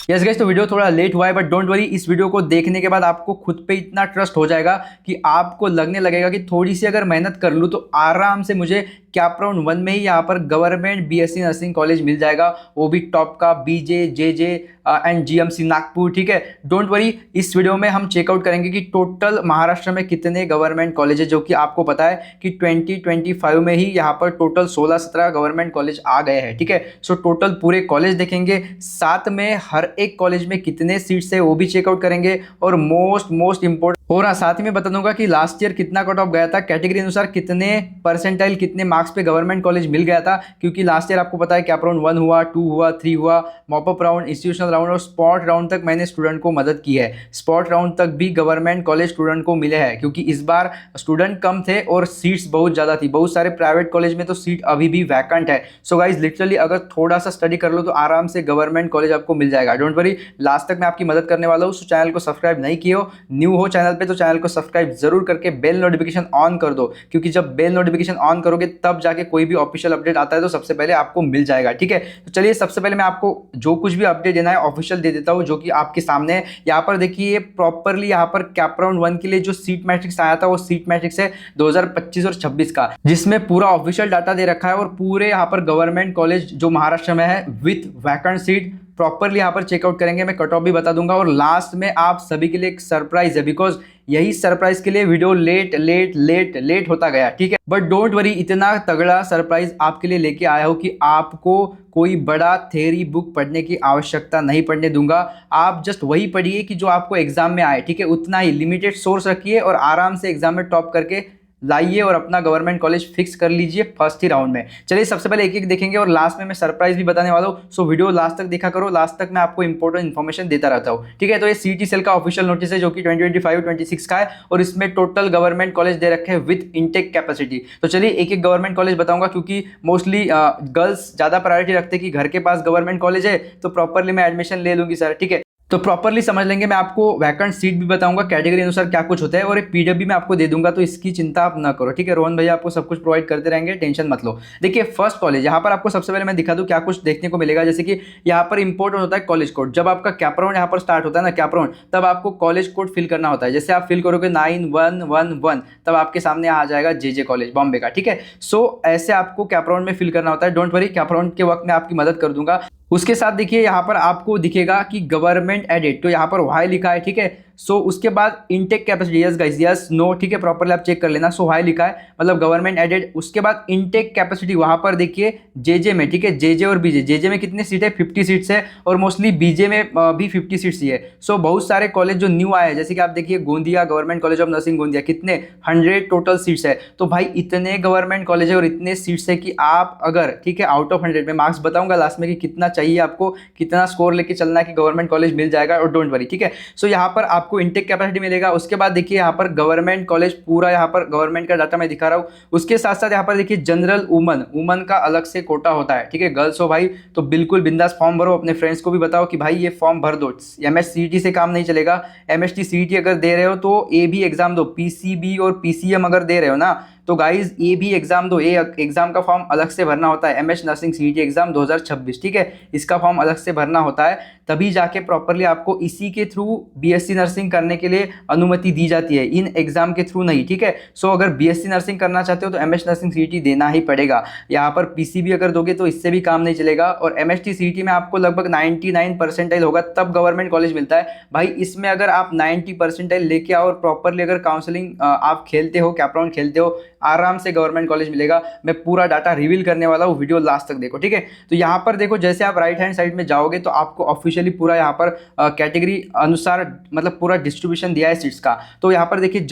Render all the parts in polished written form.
Yes guys, तो video थोड़ा late हुआ है बट डोंट वरी, इस वीडियो को देखने के बाद आपको खुद पे इतना ट्रस्ट हो जाएगा कि आपको लगने लगेगा कि थोड़ी सी अगर मेहनत कर लूँ तो आराम से मुझे कैप राउंड 1 में ही यहाँ पर गवर्नमेंट बीएससी नर्सिंग कॉलेज मिल जाएगा, वो भी टॉप का बीजे जेजे एंड जीएमसी नागपुर। ठीक है, डोंट वरी, इस वीडियो में हम चेकआउट करेंगे कि टोटल महाराष्ट्र में कितने गवर्नमेंट कॉलेज है, जो कि आपको पता है कि 2025 में ही यहाँ पर टोटल 16-17 गवर्नमेंट कॉलेज आ गए हैं। ठीक है, सो टोटल पूरे कॉलेज देखेंगे, साथ में हर एक कॉलेज में कितने सीट्स है वो भी चेकआउट करेंगे, और मोस्ट इंपोर्टेंट और हाँ, साथ ही मैं बता दूंगा कि लास्ट ईयर कितना कट ऑफ गया था, कैटेगरी अनुसार कितने परसेंटाइल कितने मार्क्स पे गवर्नमेंट कॉलेज मिल गया था। क्योंकि लास्ट ईयर आपको पता है कैप राउंड 1 हुआ, 2 हुआ, 3 हुआ, मॉपअप राउंड, इंस्टीट्यूशनल राउंड और स्पॉट राउंड तक मैंने स्टूडेंट को मदद की है। स्पॉट राउंड तक भी गवर्नमेंट कॉलेज स्टूडेंट को मिले हैं, क्योंकि इस बार स्टूडेंट कम थे और सीट्स बहुत ज़्यादा थी। बहुत सारे प्राइवेट कॉलेज में तो सीट अभी भी वैकेंट है। सो गाइज लिटरली अगर थोड़ा सा स्टडी कर लो तो आराम से गवर्नमेंट कॉलेज आपको मिल जाएगा। डोंट वरी, लास्ट तक मैं आपकी मदद करने वाला हूँ। सो चैनल को सब्सक्राइब नहीं किए हो, न्यू हो चैनल पे, तो चैनल को सब्सक्राइब जरूर करके बेल नोटिफिकेशन ऑन कर दो, क्योंकि जब बेल नोटिफिकेशन ऑन करोगे तब जाके कोई भी ऑफिशियल अपडेट आता है तो सबसे पहले आपको मिल जाएगा। ठीक है, तो चलिए सबसे पहले मैं आपको जो कुछ भी अपडेट देना है ऑफिशियल दे देता हूं, जो कि आपके सामने है। यहाँ पर देखिए प्रॉपरली, यहाँ पर कैप राउंड 1 के लिए जो सीट मैट्रिक्स आया था वो सीट मैट्रिक्स है 2025 और 26 का, जिसमें पूरा ऑफिशियल डाटा दे रखा है और पूरे यहाँ पर गवर्नमेंट कॉलेज जो महाराष्ट्र में है विथ वैकेंट सीट प्रॉपरली यहाँ पर चेकआउट करेंगे। मैं कट ऑफ भी बता दूंगा और लास्ट में आप सभी के लिए एक सरप्राइज है, बिकॉज यही सरप्राइज के लिए वीडियो लेट होता गया। ठीक है, बट डोंट वरी, इतना तगड़ा सरप्राइज आपके लिए लेके आया हूं कि आपको कोई बड़ा थ्योरी बुक पढ़ने की आवश्यकता नहीं पड़ने दूंगा। आप जस्ट वही पढ़िए कि जो आपको एग्जाम में आए। ठीक है, उतना ही लिमिटेड सोर्स रखिए और आराम से एग्जाम में टॉप करके लाइए और अपना गवर्नमेंट कॉलेज फिक्स कर लीजिए फर्स्ट ही राउंड में। चलिए सबसे पहले एक एक देखेंगे और लास्ट में मैं सरप्राइज भी बताने वाला हूँ। सो वीडियो लास्ट तक देखा करो, लास्ट तक मैं आपको इंपॉर्टेंट इन्फॉर्मेशन देता रहता हूँ। ठीक है, तो ये सीटी सेल का ऑफिशियल नोटिस है जो कि 2025-26 का है और इसमें टोटल गवर्नमेंट कॉलेज दे रखे हैं विद इनटेक कैपेसिटी। तो चलिए एक एक गवर्नमेंट कॉलेज बताऊंगा, क्योंकि मोस्टली गर्ल्स ज़्यादा प्रायोरिटी रखते हैं कि घर के पास गवर्नमेंट कॉलेज है तो प्रॉपरली मैं एडमिशन ले लूंगी सर। ठीक है, तो प्रॉपरली समझ लेंगे। मैं आपको वैकेंट सीट भी बताऊंगा, कैटेगरी अनुसार क्या कुछ होता है, और एक पीडीएफ भी मैं आपको दे दूंगा, तो इसकी चिंता आप ना करो। ठीक है, रोहन भैया आपको सब कुछ प्रोवाइड करते रहेंगे, टेंशन मत लो। देखिए फर्स्ट कॉलेज, यहाँ पर आपको सबसे पहले मैं दिखा दूं क्या कुछ देखने को मिलेगा। जैसे कि यहाँ पर इंपॉर्टेंट होता है कॉलेज कोड। जब आपका कैप राउंड यहाँ पर स्टार्ट होता है ना, कैप राउंड, तब आपको कॉलेज कोड फिल करना होता है। जैसे आप फिल करोगे 9111, तब आपके सामने आ जाएगा जेजे कॉलेज बॉम्बे का। ठीक है, सो ऐसे आपको कैप राउंड में फिल करना होता है। डोंट वरी, कैप राउंड के वक्त मैं आपकी मदद कर दूंगा। उसके साथ देखिए यहाँ पर आपको दिखेगा कि गवर्नमेंट एडेड, तो यहाँ पर वाई लिखा है। ठीक है, सो उसके बाद intake capacity, yes guys, yes no, ठीक है, प्रॉपरली आप चेक कर लेना। सो वाई लिखा है मतलब गवर्नमेंट एडेड। उसके बाद इनटेक कैपेसिटी वहां पर देखिए जेजे में। ठीक है, जेजे और बीजे, जेजे में कितने सीट है, 50 सीट्स है, और मोस्टली बीजे में भी 50 सीट्स ही है। सो बहुत सारे कॉलेज जो न्यू आए हैं, जैसे कि आप देखिए Gondia, government college of nursing Gondia, कितने 100 टोटल सीट्स है। तो भाई इतने गवर्नमेंट कॉलेज है और इतने सीट्स है कि आप अगर, ठीक है, आउट ऑफ 100 में मार्क्स बताऊंगा लास्ट में कि कितना चाहिए आपको, कितना स्कोर लेके चलना है कि गवर्नमेंट कॉलेज मिल जाएगा, और डोंट वरी। ठीक है, सो यहाँ पर आपको इनटेक कैपेसिटी मिलेगा। उसके बाद देखिए यहाँ पर गवर्नमेंट कॉलेज पूरा, यहाँ पर गवर्नमेंट का डाटा मैं दिखा रहा हूँ। उसके साथ साथ यहाँ पर देखिए जनरल वुमन का अलग से कोटा होता है। ठीक है, गर्ल्स हो भाई तो बिल्कुल बिंदास फॉर्म भरो, अपने फ्रेंड्स को भी बताओ कि भाई ये फॉर्म भर दो। एमएससीईटी से काम नहीं चलेगा। एमएसटी सीईटी अगर दे रहे हो तो ए भी एग्जाम दो, पीसीबी और पीसीएम अगर दे रहे हो ना तो गाइज ये भी एग्जाम दो। ये एग्जाम का फॉर्म अलग से भरना होता है, एमएस नर्सिंग सीईटी एग्जाम 2026। ठीक है, इसका फॉर्म अलग से भरना होता है, तभी जाके प्रॉपरली आपको इसी के थ्रू बीएससी नर्सिंग करने के लिए अनुमति दी जाती है, इन एग्जाम के थ्रू नहीं। ठीक है, सो अगर बीएससी नर्सिंग करना चाहते हो तो एमएस नर्सिंग सीईटी देना ही पड़ेगा। यहाँ पर पीसीबी अगर दोगे तो इससे भी काम नहीं चलेगा, और एमएसटी सीईटी में आपको लगभग 99 परसेंटाइल होगा तब गवर्नमेंट कॉलेज मिलता है। भाई इसमें अगर आप 90 परसेंटाइल लेके आओ और प्रॉपरली अगर काउंसलिंग आप खेलते हो, कैप राउंड खेलते हो, आराम से गवर्नमेंट कॉलेज मिलेगा। मैं पूरा डाटा रिवील करने वाला हूँ, वीडियो लास्ट तक देखो। ठीक है, तो यहाँ पर देखो जैसे आप राइट हैंड साइड में जाओगे तो आपको ऑफिशियली पूरा यहाँ पर कैटेगरी अनुसार मतलब पूरा डिस्ट्रीब्यूशन दिया है सीट्स का। तो यहाँ पर देखिए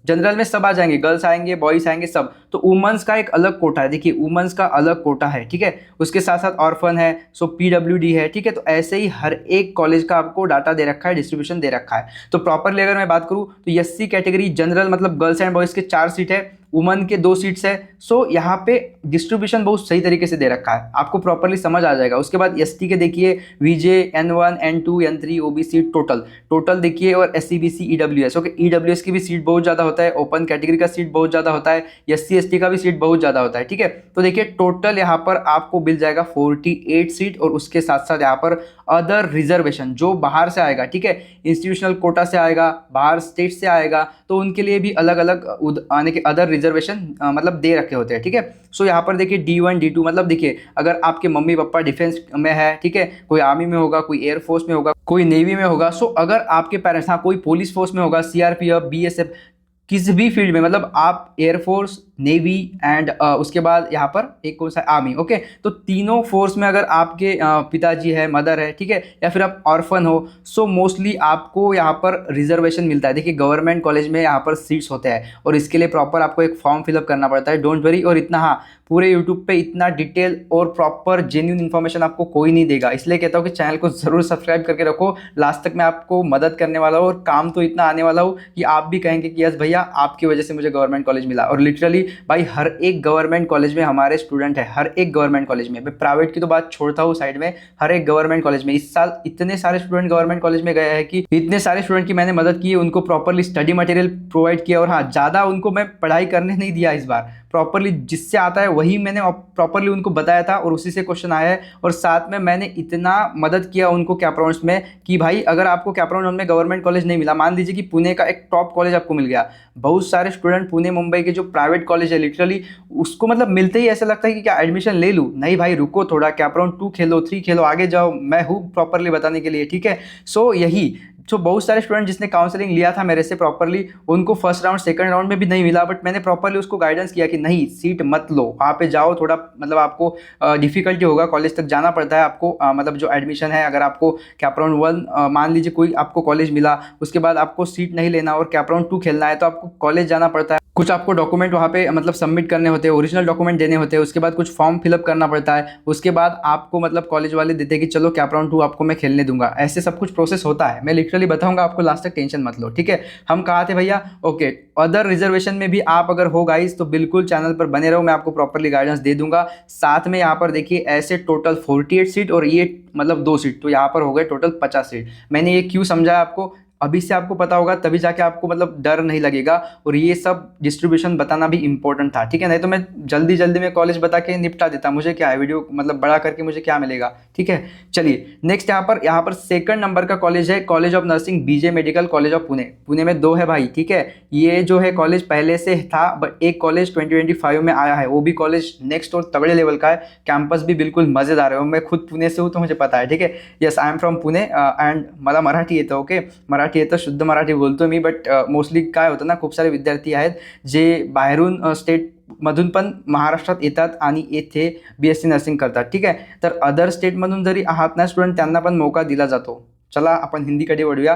जनरल में सब आ जाएंगे, गर्ल्स आएंगे, बॉयज आएंगे, सब। तो वुमेन्स का एक अलग कोटा है, देखिए वुमेन्स का अलग कोटा है। ठीक है, उसके साथ साथ ऑर्फन है, सो पीडब्ल्यूडी है। ठीक है, तो ऐसे ही हर एक कॉलेज का आपको डाटा दे रखा है, डिस्ट्रीब्यूशन दे रखा है। तो प्रॉपरली अगर मैं बात करूँ तो एससी कैटेगरी जनरल मतलब गर्ल्स एंड बॉयज के 4 सीट है, वुमन के 2 सीट्स है। सो यहाँ पे डिस्ट्रीब्यूशन बहुत सही तरीके से दे रखा है, आपको प्रॉपरली समझ आ जाएगा। उसके बाद एसटी के देखिए VJ N1 N2 N3 OBC total देखिए, और SC BC EWS। Okay, EWS की भी सीट बहुत ज़्यादा होता है, ओपन कैटेगरी का सीट बहुत ज़्यादा होता है, SC ST का भी सीट बहुत ज़्यादा होता है। ठीक है, तो देखिए टोटल यहाँ पर आपको मिल जाएगा 48 सीट, और उसके साथ साथ यहाँ पर अदर रिजर्वेशन जो बाहर से आएगा, ठीक है, इंस्टीट्यूशनल कोटा से आएगा, बाहर स्टेट से आएगा, तो उनके लिए भी अलग अलग आने के अदर रिजर्वेशन मतलब दे रखे होते हैं। ठीक है, सो यहाँ पर देखिए D1 D2 मतलब देखिए अगर आपके मम्मी पापा डिफेंस में है, ठीक है, कोई आर्मी में होगा, कोई एयरफोर्स में होगा, कोई नेवी में होगा, सो अगर आपके पेरेंट्स, हाँ कोई पुलिस फोर्स में होगा, CRPF BSF, किसी भी फील्ड में, मतलब आप एयरफोर्स, नेवी एंड उसके बाद यहाँ पर एक कौन सा आर्मी। ओके, तो तीनों फोर्स में अगर आपके पिताजी है, मदर है, ठीक है, या फिर आप ऑर्फन हो, सो मोस्टली आपको यहाँ पर रिजर्वेशन मिलता है। देखिए गवर्नमेंट कॉलेज में यहाँ पर सीट्स होते हैं, और इसके लिए प्रॉपर आपको एक फॉर्म फिलअप करना पड़ता है, डोंट वरी। और इतना, हाँ, पूरे यूट्यूब पे इतना डिटेल और प्रॉपर जेन्युइन इन्फॉर्मेशन आपको कोई नहीं देगा, इसलिए कहता हूँ कि चैनल को जरूर सब्सक्राइब करके रखो, लास्ट तक मैं आपको मदद करने वाला हूँ, और काम तो इतना आने वाला हूँ कि आप भी कहेंगे कि यस भैया आपकी वजह से मुझे गवर्नमेंट कॉलेज मिला। और लिटरली भाई हर एक गवर्नमेंट कॉलेज में हमारे स्टूडेंट है, हर एक गवर्नमेंट कॉलेज में, मैं प्राइवेट की तो बात छोड़ता हूँ साइड में, हर एक गवर्नमेंट कॉलेज में इस साल इतने सारे स्टूडेंट गवर्नमेंट कॉलेज में गए हैं कि इतने सारे स्टूडेंट की मैंने मदद की, उनको प्रॉपरली स्टडी मटेरियल प्रोवाइड किया, और हाँ ज़्यादा उनको मैं पढ़ाई करने नहीं दिया इस बार, प्रॉपरली जिससे आता है वही मैंने प्रॉपरली उनको बताया था, और उसी से क्वेश्चन आया है। और साथ में मैंने इतना मदद किया उनको कैपराउंड्स में कि भाई अगर आपको कैपराउंड में गवर्नमेंट कॉलेज नहीं मिला, मान लीजिए कि पुणे का एक टॉप कॉलेज आपको मिल गया, बहुत सारे स्टूडेंट पुणे मुंबई के जो प्राइवेट कॉलेज है लिटरली उसको मतलब मिलते ही ऐसा लगता है कि क्या एडमिशन ले लूँ, नहीं भाई रुको थोड़ा, कैपराउंड 2 खेलो, 3 खेलो, आगे जाओ, मैं हूँ प्रॉपरली बताने के लिए। ठीक है, सो यही बहुत सारे स्टूडेंट जिसने काउंसलिंग लिया था मेरे से प्रॉपरली, उनको फर्स्ट राउंड सेकंड राउंड में भी नहीं मिला, बट मैंने प्रॉपरली उसको गाइडेंस किया कि नहीं सीट मत लो, वहाँ पे जाओ, थोड़ा मतलब आपको डिफिकल्टी होगा, कॉलेज तक जाना पड़ता है आपको, मतलब जो एडमिशन है, अगर आपको कैपराउंड 1 मान लीजिए कोई आपको कॉलेज मिला, उसके बाद आपको सीट नहीं लेना और कैपराउंड 2 खेलना है, तो आपको कॉलेज जाना पड़ता है, कुछ आपको डॉक्यूमेंट वहाँ पे मतलब सबमिट करने होते हैं, ओरिजिनल डॉक्यूमेंट देने होते हैं, उसके बाद कुछ फॉर्म फिलअप करना पड़ता है, उसके बाद आपको मतलब कॉलेज वाले देते हैं कि चलो कैपराउंड 2 आपको मैं खेलने दूंगा, ऐसे सब कुछ प्रोसेस होता है, मैं लिटरली बताऊंगा आपको, लास्ट तक टेंशन मत लो। ठीक है, हम कहा थे भैया, ओके, अदर रिजर्वेशन में भी आप अगर हो गाइस तो बिल्कुल चैनल पर बने रहो, मैं आपको प्रॉपरली गाइडेंस दे दूंगा। साथ में यहाँ पर देखिए ऐसे टोटल 48 सीट और ये मतलब 2 सीट, तो यहाँ पर हो गए टोटल 50 सीट। मैंने ये क्यों समझाया आपको, अभी से आपको पता होगा तभी जाके आपको मतलब डर नहीं लगेगा, और ये सब डिस्ट्रीब्यूशन बताना भी इंपॉर्टेंट था। ठीक है, नहीं तो मैं जल्दी जल्दी में कॉलेज बता के निपटा देता, मुझे क्या है, वीडियो मतलब बड़ा करके मुझे क्या मिलेगा। ठीक है, चलिए नेक्स्ट यहाँ पर सेकंड नंबर का कॉलेज है college of nursing BJ medical college of Pune. Pune में 2 है भाई। ठीक है, ये जो है कॉलेज पहले से था, बट एक कॉलेज 2025 में आया है, वो भी कॉलेज नेक्स्ट और तगड़े लेवल का है, कैंपस भी बिल्कुल मजेदार है, मैं खुद पुणे से हूँ तो मुझे पता है। ठीक है, yes I am from Pune and मला मराठी येतं, ओके, मराठी येतं, शुद्ध मराठी बोलतो मी, बट मोस्टली काय होतं ना, खूप सारे विद्यार्थी आहेत जे बाहेरून स्टेट मधून पण महाराष्ट्रात येतात आणि येथे BSc नर्सिंग करतात। ठीक आहे, तर अदर स्टेटमधून जरी आहात ना स्टुडंट, त्यांना पण मौका दिला जातो। चला आपण हिंदीकडे वळूया,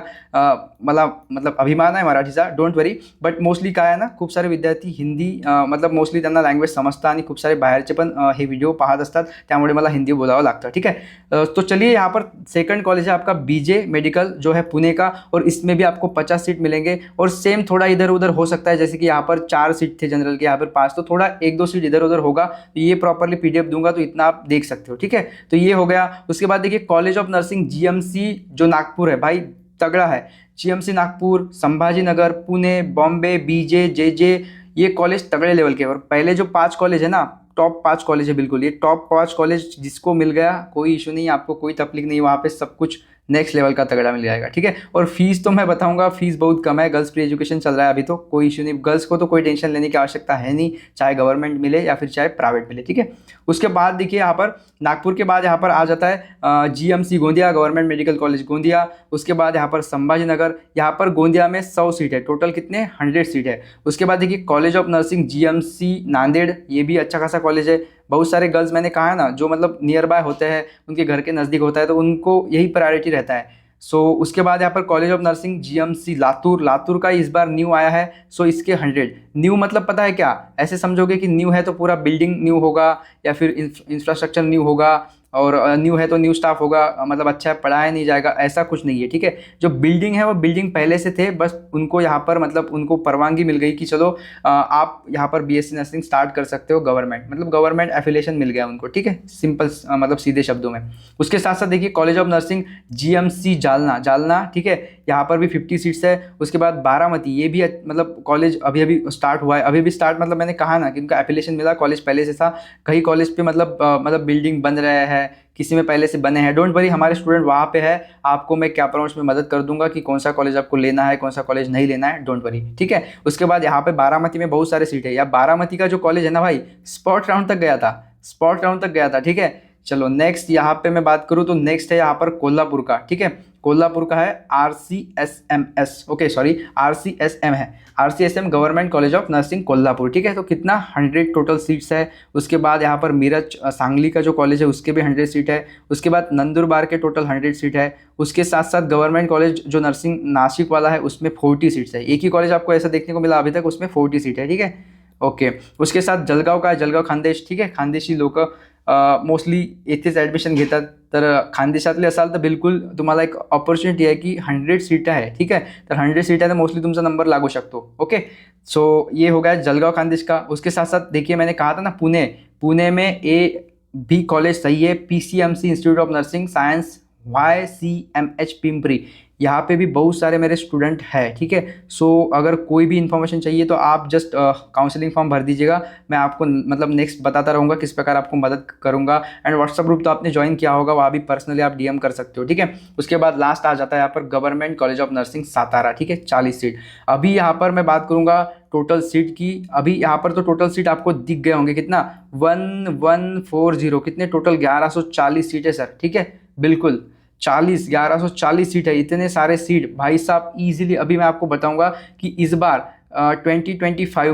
मला मतलब अभिमान आहे मराठीचा, डोंट वरी, बट मोस्टली काय आहे ना, खूप सारे विद्यार्थी हिंदी मतलब मोस्टली त्यांना लँग्वेज समजतं, आणि खूप सारे बाहेरचे पण हे व्हिडिओ पाहत असतात, त्यामुळे मला हिंदी बोलावं लागतं। ठीक है, तो चलिए यहाँ पर सेकंड कॉलेज है आपका BJ मेडिकल जो है पुणे का, और इसमें भी आपको 50 सीट मिलेंगे, और सेम थोड़ा इधर उधर हो सकता है, जैसे कि यहाँ पर 4 सीट थे जनरल के, यहाँ पर 5, तो थोड़ा 1-2 सीट इधर उधर होगा, तो ये प्रॉपरली PDF दूंगा तो इतना आप देख सकते हो। ठीक है, तो ये हो गया। उसके बाद देखिए कॉलेज ऑफ नर्सिंग GMC जो नागपुर है भाई, तगड़ा है, GMC Nagpur, Sambhajinagar, Pune, Bombay, BJ JJ, ये कॉलेज तगड़े लेवल के। और पहले जो 5 कॉलेज है ना, टॉप 5 कॉलेज है बिल्कुल, ये टॉप 5 कॉलेज जिसको मिल गया कोई इशू नहीं, आपको कोई तकलीफ नहीं, वहाँ पे सब कुछ नेक्स्ट लेवल का तगड़ा मिल जाएगा। ठीक है, और फीस तो मैं बताऊंगा, फीस बहुत कम है, गर्ल्स फ्री एजुकेशन चल रहा है अभी, तो कोई इशू नहीं, गर्ल्स को तो कोई टेंशन लेने की आवश्यकता है नहीं, चाहे गवर्नमेंट मिले या फिर चाहे प्राइवेट मिले। ठीक है, उसके बाद देखिए यहाँ पर नागपुर के बाद यहाँ पर आ जाता है GMC Gondia, government medical college Gondia. उसके बाद यहाँ पर संभाजीनगर, यहाँ पर गोंदिया में 100 सीट है, टोटल कितने 100 सीट है। उसके बाद देखिए college of nursing GMC Nanded, ये भी अच्छा खासा कॉलेज है, बहुत सारे गर्ल्स मैंने कहा है ना जो मतलब नियर बाय होते हैं, उनके घर के नज़दीक होता है, तो उनको यही प्रायोरिटी रहता है। सो उसके बाद यहाँ पर college of nursing GMC Latur का इस बार न्यू आया है, सो इसके 100 न्यू मतलब पता है क्या, ऐसे समझोगे कि न्यू है तो पूरा बिल्डिंग न्यू होगा या फिर इंफ्रास्ट्रक्चर न्यू होगा, और न्यू है तो न्यू स्टाफ होगा, मतलब अच्छा है पढ़ाया नहीं जाएगा, ऐसा कुछ नहीं है। ठीक है, जो बिल्डिंग है वो बिल्डिंग पहले से थे, बस उनको यहाँ पर मतलब उनको परवानगी मिल गई कि चलो आप यहाँ पर बीएससी नर्सिंग स्टार्ट कर सकते हो, गवर्नमेंट मतलब गवर्नमेंट एफिलिएशन मिल गया उनको। ठीक है, सिंपल मतलब सीधे शब्दों में। उसके साथ साथ देखिए college of nursing GMC Jalna, Jalna ठीक है, यहाँ पर भी 50 सीट्स है। उसके बाद बारामती, ये भी मतलब कॉलेज अभी अभी स्टार्ट हुआ है, अभी भी स्टार्ट मतलब मैंने कहा ना कि उनका एफिलिएशन मिला, कॉलेज पहले से था। कई कॉलेज पे मतलब बिल्डिंग बन रहे हैं, किसी में पहले से बने हैं। डोंट वरी, हमारे स्टूडेंट वहाँ पे है, आपको मैं कैप राउंड्स में मदद कर दूंगा कि कौन सा कॉलेज आपको लेना है, कौन सा कॉलेज नहीं लेना है, डोंट वरी। ठीक है, उसके बाद यहाँ पे बारामती में बहुत सारे सीट है, या बारामती का जो कॉलेज है ना भाई, स्पॉट राउंड तक गया था, स्पॉट राउंड तक गया था। ठीक है, चलो नेक्स्ट यहाँ पे मैं बात करूँ तो नेक्स्ट है यहाँ पर कोल्हापुर का। ठीक है, कोल्हापुर का है RCSMS, ओके सॉरी RCSM है, RCSM government college of nursing Kolhapur. ठीक है, तो कितना 100 टोटल सीट्स है। उसके बाद यहाँ पर मीरज सांगली का जो कॉलेज है उसके भी 100 सीट है। उसके बाद नंदुरबार के टोटल 100 सीट है। उसके साथ साथ गवर्नमेंट कॉलेज जो नर्सिंग नासिक वाला है उसमें 40 सीट्स है। एक ही कॉलेज आपको ऐसा देखने को मिला अभी तक, उसमें 40 सीट है। ठीक है, ओके। उसके साथ जलगाव का है, जलगाव खानदेश। ठीक आहे, खानदेशी लोक मोस्टली येथेच ॲडमिशन घेतात, तर खानदेशातले असाल तर बिलकुल तुम्हाला एक अपॉर्च्युनिटी आहे की 100 सीट आहे। ठीक आहे, तर 100 सीट आहे तर मोस्टली तुमचा नंबर लागू शकतो। ओके, सो ये हो गया जलगाव खानदेश का। उसके साथ साथ देखिए मैंने कहा था ना पुणे, पुणे में ए भी कॉलेज सही है, PCMC institute of nursing science YCMH Pimpri, यहाँ पे भी बहुत सारे मेरे स्टूडेंट हैं। ठीक है, सो अगर कोई भी इन्फॉर्मेशन चाहिए तो आप जस्ट काउंसलिंग फॉर्म भर दीजिएगा, मैं आपको मतलब नेक्स्ट बताता रहूँगा किस प्रकार आपको मदद करूँगा। एंड व्हाट्सअप ग्रुप तो आपने ज्वाइन किया होगा, वहाँ भी पर्सनली आप DM कर सकते हो। ठीक है, उसके बाद लास्ट आ जाता है यहाँ पर government college of nursing Satara. ठीक है, 40 सीट। अभी यहाँ पर मैं बात करूँगा टोटल सीट की, अभी यहाँ पर तो टोटल सीट आपको दिख गए होंगे, कितना 1140, कितने टोटल 1140 सीट है सर। ठीक है, बिल्कुल 1140 सीट है। इतने सारे सीट भाई साहब इजीली, अभी मैं आपको बताऊंगा कि इस बार 2025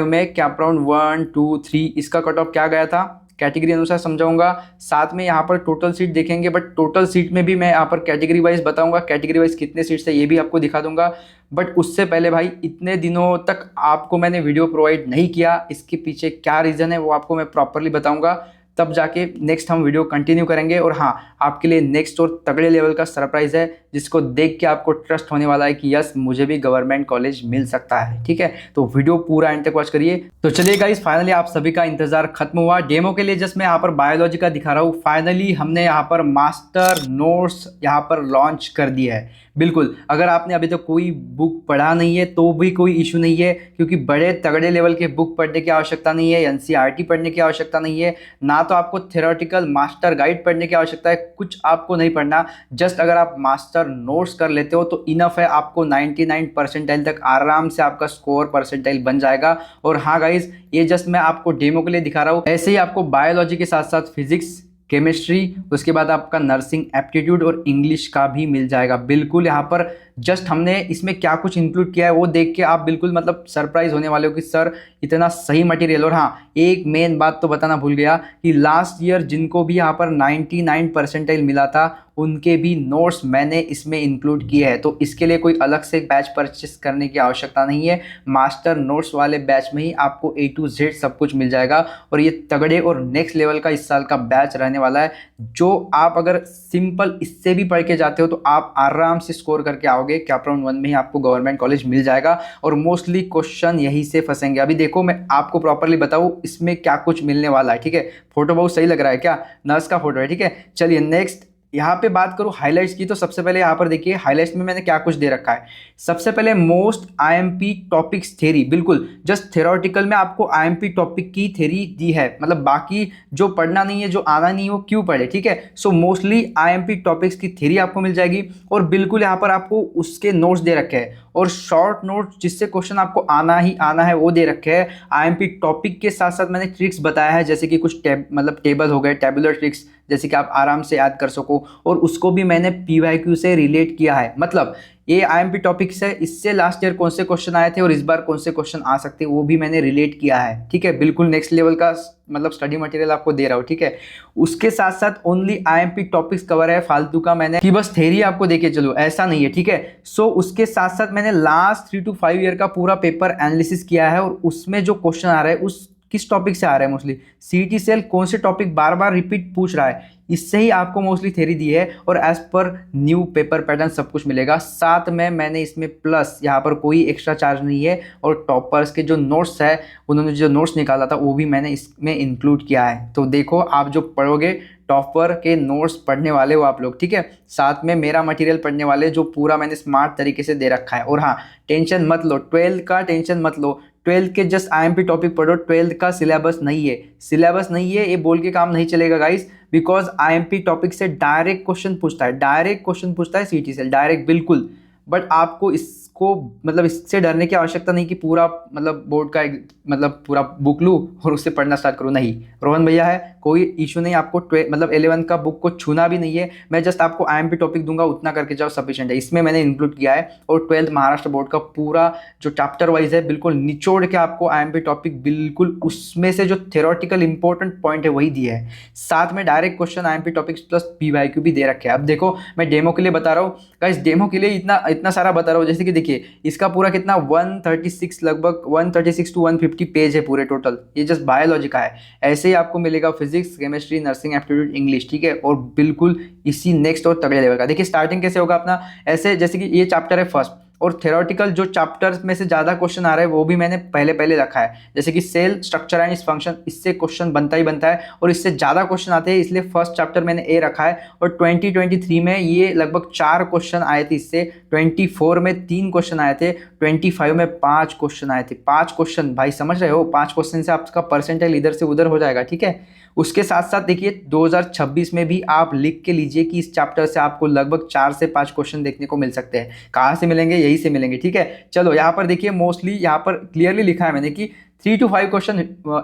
में कैप राउंड 1 2 3 इसका कट ऑफ क्या गया था, कैटेगरी अनुसार समझाऊंगा। साथ में यहाँ पर टोटल सीट देखेंगे, बट टोटल सीट में भी मैं यहाँ पर कैटेगरी वाइज बताऊंगा, कैटेगरी वाइज कितने सीट्स है ये भी आपको दिखा दूंगा। बट उससे पहले भाई, इतने दिनों तक आपको मैंने वीडियो प्रोवाइड नहीं किया, इसके पीछे क्या रीज़न है वो आपको मैं प्रॉपरली बताऊंगा, तब जाके नेक्स्ट हम वीडियो कंटिन्यू करेंगे। और हाँ, आपके लिए नेक्स्ट और तगड़े लेवल का सरप्राइज है, जिसको देख के आपको ट्रस्ट होने वाला है कि यस मुझे भी गवर्नमेंट कॉलेज मिल सकता है। ठीक है, तो वीडियो पूरा एंड तक वॉच करिए। तो चलिए गाइस, फाइनली आप सभी का इंतजार खत्म हुआ। डेमो के लिए जस्ट मैं यहाँ पर बायोलॉजी का दिखा रहा हूँ। फाइनली हमने यहाँ पर मास्टर नोट्स यहाँ पर लॉन्च कर दिया है। बिल्कुल, अगर आपने अभी तक कोई बुक पढ़ा नहीं है तो भी कोई इशू नहीं है, क्योंकि बड़े तगड़े लेवल के बुक पढ़ने की आवश्यकता नहीं है, NCERT पढ़ने की आवश्यकता नहीं है, ना तो आपको थ्योरेटिकल मास्टर गाइड पढ़ने की आवश्यकता है, कुछ आपको नहीं पढ़ना। जस्ट अगर आप मास्टर नोट्स कर लेते हो तो इनफ है, आपको 99 परसेंटाइल तक आराम से आपका स्कोर परसेंटाइल बन जाएगा। और हाँ गाइज, ये जस्ट मैं आपको डेमो के लिए दिखा रहा हूँ। ऐसे ही आपको बायोलॉजी के साथ साथ फिजिक्स, केमिस्ट्री, उसके बाद आपका नर्सिंग एप्टीट्यूड और इंग्लिश का भी मिल जाएगा। बिल्कुल यहाँ पर जस्ट हमने इसमें क्या कुछ इंक्लूड किया है वो देख के आप बिल्कुल मतलब सरप्राइज होने वाले हो कि सर इतना सही मटेरियल। और हाँ, एक मेन बात तो बताना भूल गया कि लास्ट ईयर जिनको भी यहाँ पर 99 परसेंटाइल मिला था उनके भी नोट्स मैंने इसमें इंक्लूड किए हैं, तो इसके लिए कोई अलग से बैच परचेस करने की आवश्यकता नहीं है। मास्टर नोट्स वाले बैच में ही आपको A to Z सब कुछ मिल जाएगा। और ये तगड़े और नेक्स्ट लेवल का इस साल का बैच रहने वाला है, जो आप अगर सिंपल इससे भी पढ़ के जाते हो तो आप आराम से स्कोर करके आओगे। कैप राउंड 1 में ही आपको गवर्नमेंट कॉलेज मिल जाएगा और मोस्टली क्वेश्चन यहीं से फंसेंगे। अभी देखो मैं आपको प्रॉपरली बताऊँ इसमें क्या कुछ मिलने वाला है। ठीक है, फोटो बहुत सही लग रहा है क्या, नर्स का फोटो है। ठीक है, चलिए नेक्स्ट यहाँ पे बात करूँ हाइलाइट्स की, तो सबसे पहले यहाँ पर देखिए हाइलाइट्स में मैंने क्या कुछ दे रखा है। सबसे पहले मोस्ट IMP टॉपिक्स थ्योरी, बिल्कुल जस्ट थ्योरेटिकल में आपको IMP टॉपिक की थ्योरी दी है, मतलब बाकी जो पढ़ना नहीं है, जो आना नहीं है वो क्यों पढ़े। ठीक है, सो मोस्टली IMP टॉपिक्स की थ्योरी आपको मिल जाएगी। और बिल्कुल यहाँ पर आपको उसके नोट्स दे रखे हैं और शॉर्ट नोट्स जिससे क्वेश्चन आपको आना ही आना है वो दे रखे हैं। IMP टॉपिक के साथ साथ मैंने ट्रिक्स बताया है, जैसे कि कुछ मतलब टेबल हो गए, टेबुलर ट्रिक्स, जैसे कि आप आराम से याद कर सको, और उसको भी मैंने PYQ से रिलेट किया है। मतलब ये IMP टॉपिक्स है, इससे लास्ट ईयर कौन से क्वेश्चन आए थे और इस बार कौन से क्वेश्चन आ सकते हैं वो भी मैंने रिलेट किया है। ठीक है, बिल्कुल नेक्स्ट लेवल का मतलब स्टडी मटेरियल आपको दे रहा हूँ। ठीक है, उसके साथ साथ ओनली IMP टॉपिक्स कवर है, फालतू का मैंने कि बस थ्योरी आपको देके चलो, ऐसा नहीं है। ठीक है, सो उसके साथ साथ मैंने लास्ट 3 to 5 ईयर का पूरा पेपर एनालिसिस किया है और उसमें जो क्वेश्चन आ रहा है उस किस टॉपिक से आ रहा है मोस्टली, सीटी सेल कौन से टॉपिक बार बार रिपीट पूछ रहा है, इससे ही आपको मोस्टली थ्योरी दी है और as per new paper pattern सब कुछ मिलेगा। साथ में मैंने इसमें प्लस यहाँ पर कोई एक्स्ट्रा चार्ज नहीं है और टॉपर्स के जो नोट्स है उन्होंने जो नोट्स निकाला था वो भी मैंने इसमें इंक्लूड किया है। तो देखो आप जो पढ़ोगे टॉपर के नोट्स पढ़ने वाले हो आप लोग, ठीक है, साथ में मेरा मटेरियल पढ़ने वाले जो पूरा मैंने स्मार्ट तरीके से दे रखा है। और हाँ, टेंशन मत लो, 12th का टेंशन मत लो, 12th के जस्ट आईएमपी टॉपिक पढ़ो, 12th का सिलेबस नहीं है, सिलेबस नहीं है ये बोल के काम नहीं चलेगा गाइस, बिकॉज आईएमपी टॉपिक से डायरेक्ट क्वेश्चन पूछता है, डायरेक्ट क्वेश्चन पूछता है सीटी से, डायरेक्ट बिल्कुल। बट आपको इसको मतलब इससे डरने की आवश्यकता नहीं कि पूरा मतलब बोर्ड का मतलब पूरा बुक लूँ और उससे पढ़ना स्टार्ट करूँ, नहीं रोहन भैया है, कोई इशू नहीं, आपको मतलब 11 का बुक को छूना भी नहीं है, मैं जस्ट आपको आईएमपी टॉपिक दूंगा, उतना करके जाओ सफिशिएंट है, इसमें मैंने इंक्लूड किया है। और 12th महाराष्ट्र बोर्ड का पूरा जो चैप्टर वाइज है बिल्कुल निचोड़ के आपको आईएमपी टॉपिक बिल्कुल उसमें से जो थ्योरेटिकल इंपॉर्टेंट पॉइंट है वही दिया है, साथ में direct question IMP topics plus PYQ भी दे रखे हैं। अब देखो मैं डेमो के लिए बता रहा हूँ गाइस, डेमो के लिए इतना सारा बता रहा हूँ, जैसे कि देखिए इसका पूरा कितना 136 लगभग 136 to 150 पेज है पूरे टोटल, ये जस्ट बायोलॉजी का है। ऐसे ही आपको मिलेगा physics, chemistry, nursing, aptitude, English, ठीक है, और बिल्कुल इसी नेक्स्ट और तगड़े लेवल का। देखिए स्टार्टिंग कैसे होगा अपना, ऐसे जैसे कि ये चैप्टर है फर्स्ट, और थ्योरेटिकल जो चैप्टर्स में से ज़्यादा क्वेश्चन आ रहा है वो भी मैंने पहले रखा है, जैसे कि सेल स्ट्रक्चर एंड इस फंक्शन, इससे क्वेश्चन बनता ही बनता है और इससे ज़्यादा क्वेश्चन आते हैं, इसलिए फर्स्ट चैप्टर मैंने ए रखा है। और 2023 में ये लगभग 4 क्वेश्चन आए थे इससे, 24 में 3 क्वेश्चन आए थे, 25 में 5 क्वेश्चन आए थे, 5 क्वेश्चन भाई समझ रहे हो, 5 क्वेश्चन से आपका परसेंटाइल इधर से उधर हो जाएगा, ठीक है। उसके साथ साथ देखिए 2026 में भी आप लिख के लीजिए कि इस चैप्टर से आपको लगभग 4 से 5 क्वेश्चन देखने को मिल सकते हैं। कहाँ से मिलेंगे, यही से मिलेंगे, ठीक है। चलो यहाँ पर देखिए मोस्टली यहाँ पर क्लियरली लिखा है मैंने कि 3 to 5 question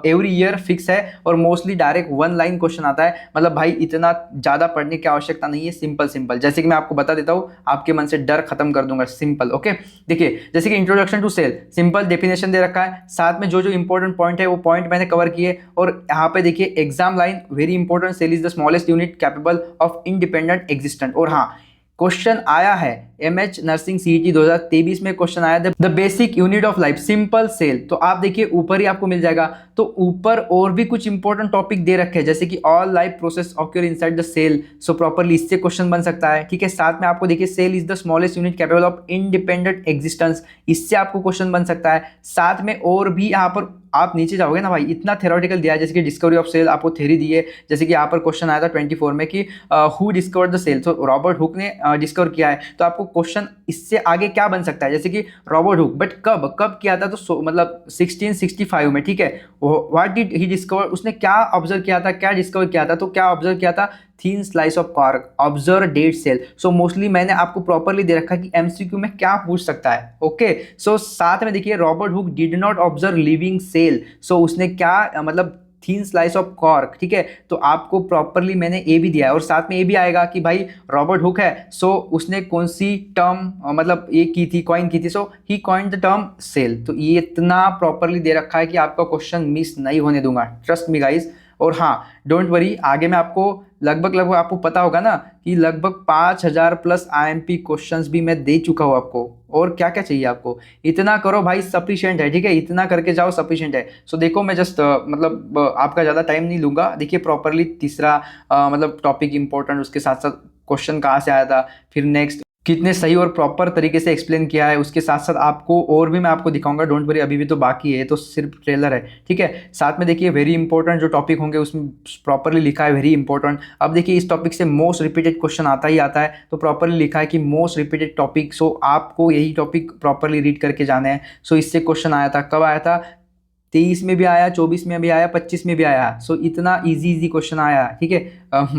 every year fix है और मोस्टली डायरेक्ट 1 लाइन क्वेश्चन आता है, मतलब भाई इतना ज़्यादा पढ़ने की आवश्यकता नहीं है, सिंपल जैसे कि मैं आपको बता देता हूँ, आपके मन से डर खत्म कर दूंगा, सिंपल। ओके देखिए जैसे कि introduction to cell, simple definition दे रखा है, साथ में जो इंपॉर्टेंट पॉइंट है वो पॉइंट मैंने कवर किए। और यहाँ पे देखिए exam line very important, cell is the smallest unit capable of independent existent. और हाँ क्वेश्चन आया है एमएच नर्सिंग सीईटी 2023 में क्वेश्चन आया the basic unit of life simple cell, तो आप देखिए ऊपर ही आपको मिल जाएगा। तो ऊपर और भी कुछ इंपॉर्टेंट टॉपिक दे रखे हैं, जैसे कि all life process occur inside the cell, so properly इससे क्वेश्चन बन सकता है, ठीक है। साथ में आपको देखिए cell is the smallest unit capable of independent existence, इससे आपको क्वेश्चन बन सकता है। साथ में और भी यहाँ पर आप नीचे जाओगे ना भाई, इतना थ्योरेटिकल दिया है, जैसे कि डिस्कवरी ऑफ सेल आपको थ्योरी दी है, जैसे कि यहाँ पर क्वेश्चन आया था 24 में कि हु डिस्कवर्ड द सेल, तो रॉबर्ट हुक ने डिस्कवर किया है। तो आपको क्वेश्चन इससे आगे क्या बन सकता है, जैसे कि रॉबर्ट हुक, बट कब किया था, तो मतलब 1665 में, ठीक है। व्हाट डिड ही डिस्कवर, उसने क्या ऑब्जर्व किया था, क्या डिस्कवर किया था, तो क्या ऑब्जर्व किया था, thin slice of cork, observe dead cell. So mostly मैंने आपको प्रॉपरली दे रखा कि एमसीक्यू में क्या पूछ सकता है, ओके। सो साथ में देखिए Robert Hooke did not observe living cell, so उसने क्या मतलब थीन स्लाइस ऑफ कॉर्क, ठीक है। तो आपको प्रॉपरली मैंने ए भी दिया है और साथ में ये भी आएगा कि भाई रॉबर्ट हुक है, सो उसने कौन सी टर्म मतलब ये की थी, कॉइन की थी, सो ही कॉइन्ड द टर्म सेल। तो ये इतना प्रॉपरली दे रखा है कि आपका क्वेश्चन मिस नहीं होने दूंगा, ट्रस्ट मी गाइज। और हाँ डोंट वरी, आगे मैं आपको लगभग आपको पता होगा ना कि लगभग 5000 प्लस आईएमपी क्वेश्चंस भी मैं दे चुका हूँ आपको, और क्या क्या चाहिए आपको, इतना करो भाई सफिशिएंट है, ठीक है, इतना करके जाओ सफिशिएंट है। सो देखो मैं जस्ट मतलब आपका ज़्यादा टाइम नहीं लूँगा, देखिए प्रॉपरली तीसरा मतलब टॉपिक इंपॉर्टेंट, उसके साथ साथ क्वेश्चन कहाँ से आया था, फिर नेक्स्ट कितने सही और प्रॉपर तरीके से एक्सप्लेन किया है, उसके साथ साथ आपको और भी मैं आपको दिखाऊंगा, डोंट वरी अभी भी तो बाकी है, तो सिर्फ ट्रेलर है, ठीक है। साथ में देखिए वेरी इंपॉर्टेंट जो टॉपिक होंगे उसमें प्रॉपरली लिखा है वेरी इंपॉर्टेंट। अब देखिए इस टॉपिक से मोस्ट रिपीटेड क्वेश्चन आता ही आता है, तो प्रॉपरली लिखा है कि मोस्ट रिपीटेड टॉपिक, सो आपको यही टॉपिक प्रॉपरली रीड करके जाना है। सो इससे क्वेश्चन आया था, कब आया था, 23 में भी आया, 24 में भी आया, 25 में भी आया। सो इतना इजी क्वेश्चन आया, ठीक है।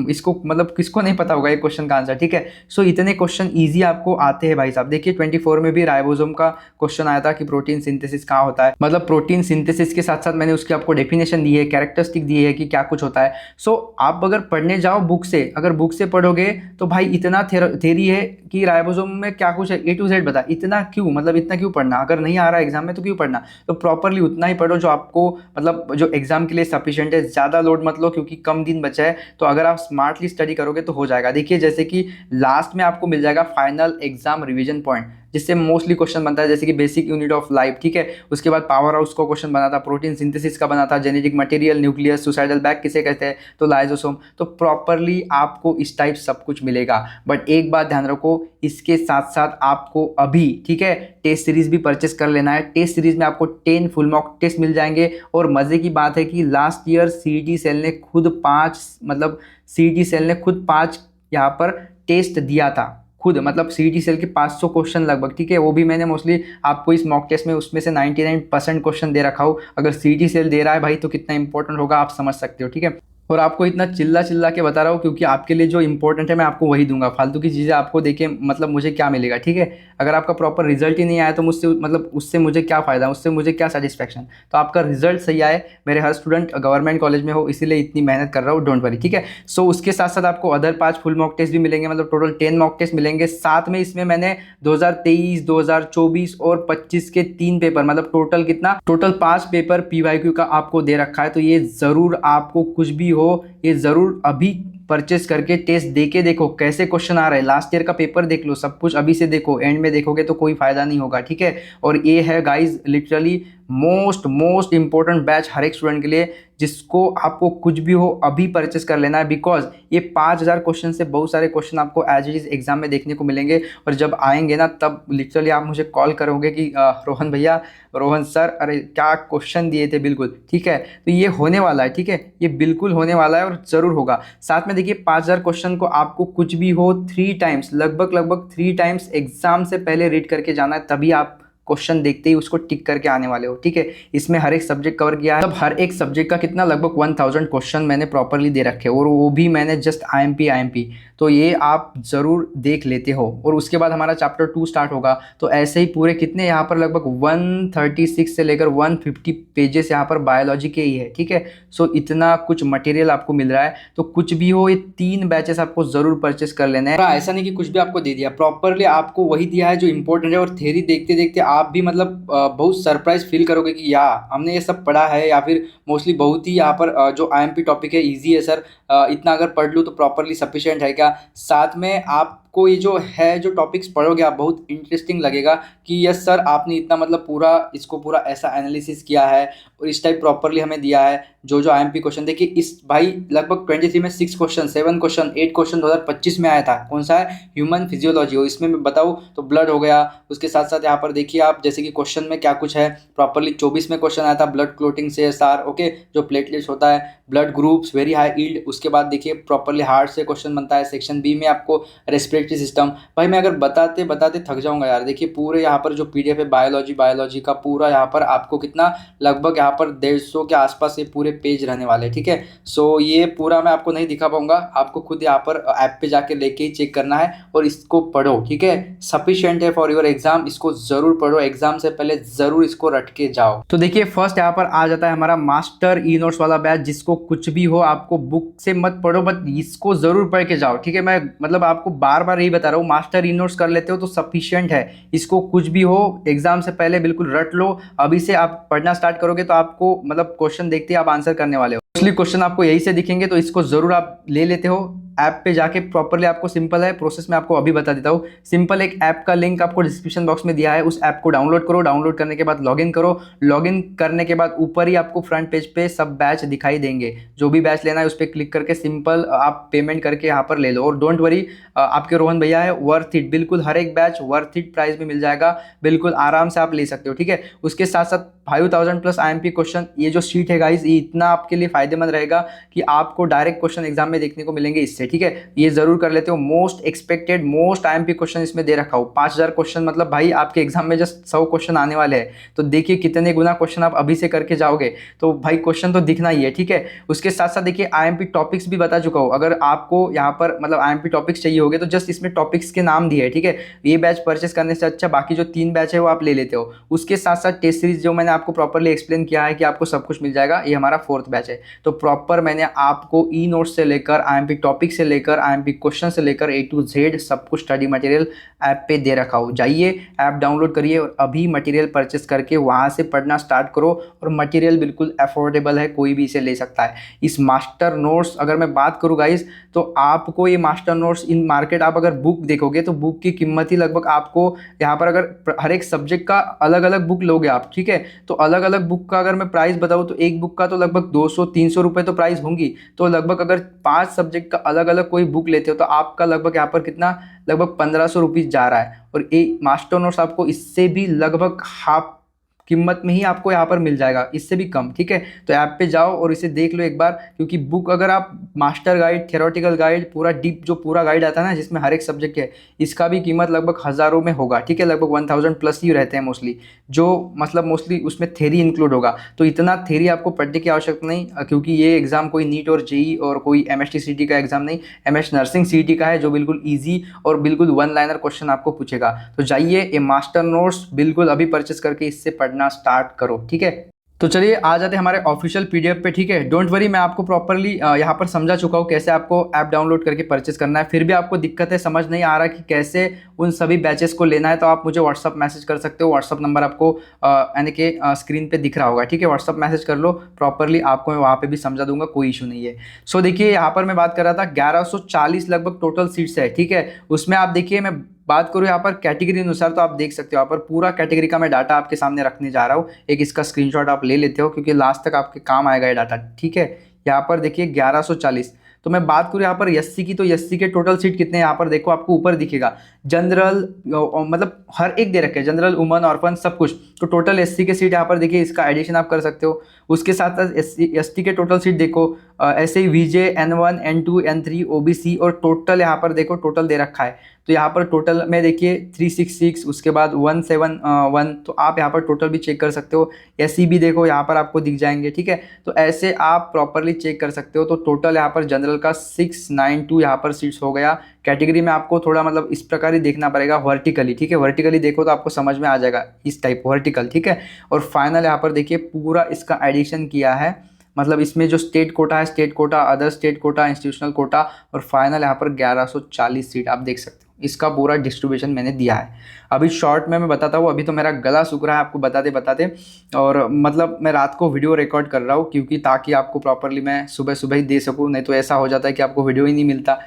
इसको मतलब किसको नहीं पता होगा ये क्वेश्चन का आंसर, ठीक है। सो इतने क्वेश्चन इजी आपको आते हैं भाई साहब। देखिए 24 में भी राइबोसोम का क्वेश्चन आया था कि प्रोटीन सिंथेसिस कहाँ होता है, मतलब प्रोटीन सिंथेसिस के साथ साथ मैंने उसकी आपको डेफिनेशन दी है, कैरेक्टरिस्टिक दी है कि क्या कुछ होता है। सो आप अगर पढ़ने जाओ बुक से, अगर बुक से पढ़ोगे तो भाई इतना थेरी है कि राइबोसोम में क्या कुछ है, A to Z बता, इतना क्यों, मतलब इतना क्यों पढ़ना, अगर नहीं आ रहा है एग्जाम में तो क्यों पढ़ना, तो प्रॉपरली उतना ही पढ़ो जो आपको मतलब जो एग्जाम के लिए सफिशिएंट है, ज़्यादा लोड मत लो क्योंकि कम दिन बचा है। तो अगर आप स्मार्टली स्टडी करोगे तो हो जाएगा। देखिए जैसे कि लास्ट में आपको मिल जाएगा फाइनल एग्जाम रिवीजन पॉइंट, जिससे मोस्टली क्वेश्चन बनता है, जैसे कि बेसिक यूनिट ऑफ लाइफ, ठीक है। उसके बाद पावर हाउस का क्वेश्चन बना था, प्रोटीन सिंथेसिस का बना था, genetic material, nucleus, suicidal bag किसे कहते हैं, तो लाइजोसोम। तो प्रॉपरली आपको इस टाइप सब कुछ मिलेगा। बट एक बात ध्यान रखो, इसके साथ साथ आपको अभी, ठीक है, टेस्ट सीरीज भी परचेस कर लेना है। टेस्ट सीरीज में आपको 10 फुल मॉक टेस्ट मिल जाएंगे। और मजे की बात है कि लास्ट ईयर सीईटी सेल ने खुद 5 मतलब सीईटी सेल ने खुद 5 यहाँ पर टेस्ट दिया था खुद, मतलब सीईटी सेल के 500 क्वेश्चन लगभग, ठीक है। वो भी मैंने मोस्टली आपको इस मॉक टेस्ट में उसमें से 99% क्वेश्चन दे रखा हूँ। अगर सीईटी सेल दे रहा है भाई तो कितना इंपॉर्टेंट होगा आप समझ सकते हो, ठीक है। और आपको इतना चिल्ला चिल्ला के बता रहा हूँ क्योंकि आपके लिए जो इंपॉर्टेंट है मैं आपको वही दूंगा। फालतू की चीज़ें आपको देके मतलब मुझे क्या मिलेगा, ठीक है। अगर आपका प्रॉपर रिजल्ट ही नहीं आया तो मुझसे मतलब उससे मुझे क्या फ़ायदा, उससे मुझे क्या सेटिस्फैक्शन। तो आपका रिजल्ट सही आए, मेरे हर स्टूडेंट गवर्नमेंट कॉलेज में हो, इसीलिए इतनी मेहनत कर रहा हूँ, डोंट वरी, ठीक है। सो उसके साथ साथ आपको अदर 5 फुल मॉक टेस्ट भी मिलेंगे, मतलब टोटल 10 मॉक टेस्ट मिलेंगे। साथ में इसमें मैंने 2023, 2024 और 25 के 3 पेपर, मतलब टोटल कितना, टोटल 5 पेपर पीवाईक्यू का आपको दे रखा है। तो ये ज़रूर आपको कुछ भी हो, ये ज़रूर अभी परचेस करके टेस्ट देके देखो कैसे क्वेश्चन आ रहे हैं। लास्ट ईयर का पेपर देख लो, सब कुछ अभी से देखो, एंड में देखोगे तो कोई फायदा नहीं होगा, ठीक है। और ये है guys literally most important batch हर एक स्टूडेंट के लिए, जिसको आपको कुछ भी हो अभी परचेस कर लेना है। बिकॉज ये 5000 क्वेश्चन से बहुत सारे क्वेश्चन आपको एज इट इज एग्जाम में देखने को मिलेंगे। और जब आएंगे ना तब लिटरली आप मुझे कॉल करोगे कि रोहन भैया, रोहन सर, अरे क्या क्वेश्चन दिए थे, बिल्कुल, ठीक है। तो ये होने वाला है, ठीक है, ये बिल्कुल होने वाला है और ज़रूर होगा। साथ में देखिए 5000 क्वेश्चन को आपको कुछ भी हो 3 टाइम्स, लगभग 3 टाइम्स एग्जाम से पहले रीड करके जाना है, तभी आप क्वेश्चन देखते ही उसको टिक करके आने वाले हो, ठीक है। इसमें हर एक सब्जेक्ट कवर किया है, तब हर एक सब्जेक्ट का कितना लगभग 1000 क्वेश्चन मैंने प्रॉपरली दे रखे और वो भी मैंने जस्ट आईएमपी। तो ये आप ज़रूर देख लेते हो। और उसके बाद हमारा चैप्टर 2 स्टार्ट होगा। तो ऐसे ही पूरे कितने यहाँ पर लगभग 136 से लेकर 150 पेजेस यहाँ पर बायोलॉजी के ही है, ठीक है। सो इतना कुछ मटेरियल आपको मिल रहा है। तो कुछ भी हो, ये 3 बैचेस आपको ज़रूर परचेस कर लेना है। ऐसा नहीं कि कुछ भी आपको दे दिया, प्रॉपरली आपको वही दिया है जो इंपॉर्टेंट है। और थ्योरी देखते देखते आप भी मतलब बहुत सरप्राइज फील करोगे कि या हमने ये सब पढ़ा है, या फिर मोस्टली बहुत ही यहाँ पर जो आईएमपी टॉपिक है ईजी है सर, इतना अगर पढ़ लूँ तो प्रॉपरली सफिशिएंट है क्या। साथ में आपको ये जो है जो टॉपिक्स पढ़ोगे आप, बहुत इंटरेस्टिंग लगेगा कि यस सर आपने इतना मतलब पूरा इसको पूरा ऐसा एनालिसिस किया है और इस टाइप प्रॉपरली हमें दिया है। जो आईएमपी क्वेश्चन देखिए, इस भाई लगभग 23 में 6 क्वेश्चन, 7 क्वेश्चन, 8 क्वेश्चन 2025 में आया था। कौन सा है, ह्यूमन फिजियोलॉजी। और इसमें मैं बताऊँ तो ब्लड हो गया। उसके साथ साथ यहाँ पर देखिए आप, जैसे कि क्वेश्चन में क्या कुछ है, प्रॉपरली 24 में क्वेश्चन आया था ब्लड क्लोटिंग से सार, ओके, जो प्लेटलेट्स होता है, blood groups, very high yield. उसके बाद देखिए प्रॉपरली हार्ट से क्वेश्चन बनता है। सेक्शन बी में आपको रेस्पिरेटरी सिस्टम। भाई मैं अगर बताते बताते थक जाऊंगा यार। देखिए पूरे यहाँ पर जो पीडीएफ है बायोलॉजी का पूरा, यहाँ पर आपको कितना लगभग यहाँ पर 150 के आसपास ये पूरे पेज रहने वाले, ठीक है। सो ये पूरा मैं आपको नहीं दिखा पाऊंगा, आपको खुद यहाँ पर ऐप पे जाके लेके ही चेक करना है और इसको पढ़ो, ठीक है। सफिशिएंट है फॉर योर एग्जाम, इसको जरूर पढ़ो, एग्जाम से पहले जरूर इसको रट के जाओ। तो देखिए फर्स्ट यहाँ पर आ जाता है हमारा मास्टर ई नोट्स वाला बैच, जिसको कुछ भी हो आपको बुक से मत पढ़ो, बट इसको जरूर पढ़ के जाओ, ठीक है। मैं मतलब आपको बार बार यही बता रहा हूँ, मास्टर ई नोट्स कर लेते हो तो सफिशिएंट है। इसको कुछ भी हो एग्जाम से पहले बिल्कुल रट लो। अभी से आप पढ़ना स्टार्ट करोगे तो आपको मतलब क्वेश्चन देखते ही आप आंसर करने वाले हो। मोस्टली क्वेश्चन आपको यही से दिखेंगे, तो इसको जरूर आप ले लेते हो। ऐप पे जाके प्रॉपरली आपको सिंपल है प्रोसेस, में आपको अभी बता देता हूँ। सिंपल एक ऐप का लिंक आपको डिस्क्रिप्शन बॉक्स में दिया है, उस ऐप को डाउनलोड करो। डाउनलोड करने के बाद लॉगिन करो। लॉगिन करने के बाद ऊपर ही आपको फ्रंट पेज पे सब बैच दिखाई देंगे। जो भी बैच लेना है उस पर क्लिक करके सिंपल आप पेमेंट करके यहाँ पर ले लो। और डोंट वरी, आपके रोहन भैया है, वर्थ इट, बिल्कुल हर एक बैच वर्थ इट प्राइस में मिल जाएगा, बिल्कुल आराम से आप ले सकते हो, ठीक है। उसके साथ साथ 5000 प्लस आईएमपी क्वेश्चन, ये जो शीट है गाइस, ये इतना आपके लिए फायदेमंद रहेगा कि आपको डायरेक्ट क्वेश्चन एग्जाम में देखने को मिलेंगे इससे, ठीक है। ये जरूर कर लेते हो। Most expected most IMP question इसमें दे रखा हूँ। 5000 क्वेश्चन, मतलब भाई आपके एग्जाम में जस्ट 100 क्वेश्चन आने वाले हैं। तो देखिए कितने गुना क्वेश्चन आप अभी से करके जाओगे, तो भाई क्वेश्चन तो दिखना ही है, ठीक है। उसके साथ साथ देखिए आईएमपी टॉपिक्स भी बता चुका हूँ। अगर आपको यहाँ पर मतलब आईएमपी टॉपिक्स चाहिए होगे तो जस्ट इसमें टॉपिक्स के नाम दिए है, ठीक है। ये बैच परचेस करने से अच्छा बाकी जो 3 बैच है वो आप ले लेते हो। उसके साथ साथ टेस्ट सीरीज जो मैंने आपको प्रॉपरली एक्सप्लेन किया है कि आपको सब कुछ मिल जाएगा, ये हमारा 4th बैच है। तो प्रॉपर मैंने आपको ई नोट्स से लेकर आईएमपी टॉपिक्स टॉपिक से लेकर आईएमपी क्वेश्चन से लेकर ए टू जेड सब कुछ स्टडी मटेरियल ऐप पे दे रखा हो। जाइए ऐप डाउनलोड करिए और अभी मटेरियल परचेस करके वहाँ से पढ़ना स्टार्ट करो। और मटेरियल बिल्कुल अफोर्डेबल है, कोई भी इसे ले सकता है। इस मास्टर नोट्स अगर मैं बात करूँ गाइज, तो आपको ये मास्टर नोट्स इन मार्केट आप अगर बुक देखोगे तो बुक की कीमत ही लगभग आपको यहाँ पर, अगर हर एक सब्जेक्ट का अलग अलग बुक लोगे आप, ठीक है, तो अलग अलग बुक का अगर मैं प्राइस बताऊँ तो एक बुक का तो लगभग 200-300 रुपये तो प्राइस होंगी। तो लगभग अगर 5 सब्जेक्ट का अलग अलग कोई बुक लेते हो तो आपका लगभग यहाँ पर कितना, लगभग 1500 रुपीज़ जा रहा है। और ये मास्टर नोट्स आपको इससे भी लगभग हाफ कीमत में ही आपको यहाँ पर मिल जाएगा, इससे भी कम, ठीक है। तो ऐप पे जाओ और इसे देख लो एक बार, क्योंकि बुक अगर आप मास्टर गाइड, थ्योरेटिकल गाइड, पूरा डीप जो पूरा गाइड आता है ना जिसमें हर एक सब्जेक्ट है, इसका भी कीमत लगभग हज़ारों में होगा, ठीक है। लगभग 1000 प्लस ही रहते हैं मोस्टली, जो मतलब मोस्टली उसमें थेरी इंक्लूड होगा। तो इतना थेरी आपको पढ़ने की आवश्यकता नहीं, क्योंकि ये एग्जाम कोई नीट और जेई और कोई एमएसटी सीटी का एग्जाम नहीं, एमएस नर्सिंग सीटी का है, जो बिल्कुल ईजी और बिल्कुल वन लाइनर क्वेश्चन आपको पूछेगा। तो जाइए ये मास्टर नोट्स बिल्कुल अभी परचेस करके इससे पढ़ना स्टार्ट करो, ठीक है। तो चलिए आ जाते हैं हमारे ऑफिशियल पीडीएफ पे, ठीक है। डोंट वरी, मैं आपको प्रॉपरली यहाँ पर समझा चुका हूँ कैसे आपको ऐप डाउनलोड करके परचेस करना है। फिर भी आपको दिक्कत है, समझ नहीं आ रहा कि कैसे उन सभी बैचेस को लेना है, तो आप मुझे व्हाट्सअप मैसेज कर सकते हो। व्हाट्सअप नंबर आपको यानी कि स्क्रीन पे दिख रहा होगा, ठीक है। व्हाट्सअप मैसेज कर लो, प्रॉपरली आपको मैं वहाँ पे भी समझा दूंगा, कोई इशू नहीं है। सो देखिए यहाँ पर मैं बात कर रहा था 1140 लगभग टोटल सीट्स है, ठीक है। उसमें आप देखिए, मैं बात करूँ यहाँ पर कैटेगरी अनुसार, तो आप देख सकते हो यहाँ पर पूरा कैटेगरी का मैं डाटा आपके सामने रखने जा रहा हूँ। एक इसका स्क्रीनशॉट आप ले लेते हो, क्योंकि लास्ट तक आपके काम आएगा ये डाटा, ठीक है। यहाँ पर देखिए 1140। तो मैं बात करूँ यहाँ पर एससी की, तो एससी के टोटल सीट कितने हैं यहाँ पर देखो, आपको ऊपर दिखेगा जनरल, मतलब हर एक दे रखे हैं, जनरल, वुमन, ऑर्फन, सब कुछ। तो टोटल एससी के सीट यहाँ पर देखिए, इसका एडिशन आप कर सकते हो। उसके साथ साथ एसटी के टोटल सीट देखो, ऐसे ही वीजे, N1, N2, N3, ओबीसी, और टोटल यहाँ पर देखो टोटल दे रखा है। तो यहाँ पर टोटल में देखिए 366, उसके बाद 171, तो आप यहाँ पर टोटल भी चेक कर सकते हो। एससी भी देखो यहाँ पर आपको दिख जाएंगे, ठीक है। तो ऐसे आप प्रॉपरली चेक कर सकते हो। तो टोटल यहाँ पर जनरल का 692 यहाँ पर सीट्स हो गया। कैटेगरी में आपको थोड़ा मतलब इस प्रकार ही देखना पड़ेगा वर्टिकली, ठीक है। वर्टिकली देखो तो आपको समझ में आ जाएगा, इस टाइप वर्टिकल, ठीक है। और फाइनल यहाँ पर देखिए पूरा इसका एडिशन किया है, मतलब इसमें जो स्टेट कोटा है, state quota, other state quota, institutional quota, और फाइनल यहाँ पर 1140 सीट आप देख सकते हो। इसका पूरा डिस्ट्रीब्यूशन मैंने दिया है। अभी शॉर्ट में मैं बताता हूँ, अभी तो मेरा गला सूख रहा है आपको बताते बताते, और मतलब मैं रात को वीडियो रिकॉर्ड कर रहा हूँ, क्योंकि ताकि आपको प्रॉपरली मैं सुबह सुबह ही दे सकूँ, नहीं तो ऐसा हो जाता है कि आपको वीडियो ही नहीं मिलता।